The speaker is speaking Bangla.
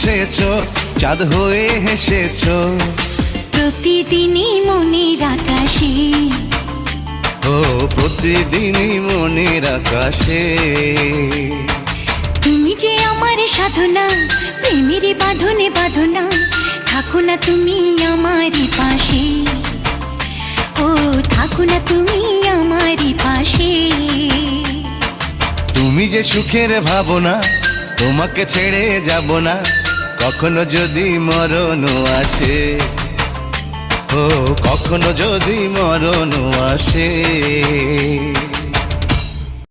এসেছো, চাঁদ হয়ে হেসেছো। প্রতিদিনই মনের আকাশে, ও প্রতিদিনই মনের আকাশে। তুমি যে আমার সাধনা, প্রেমের বাঁধনে বাঁধনা, থাকো না তুমি আমারই পাশে, ও থাকো না তুমি আমারই পাশে। তুমি যে সুখের ভাবনা, তোমাকে ছেড়ে যাব না, কখনো যদি মরণ আসে, ও কখনো যদি মরণ আসে।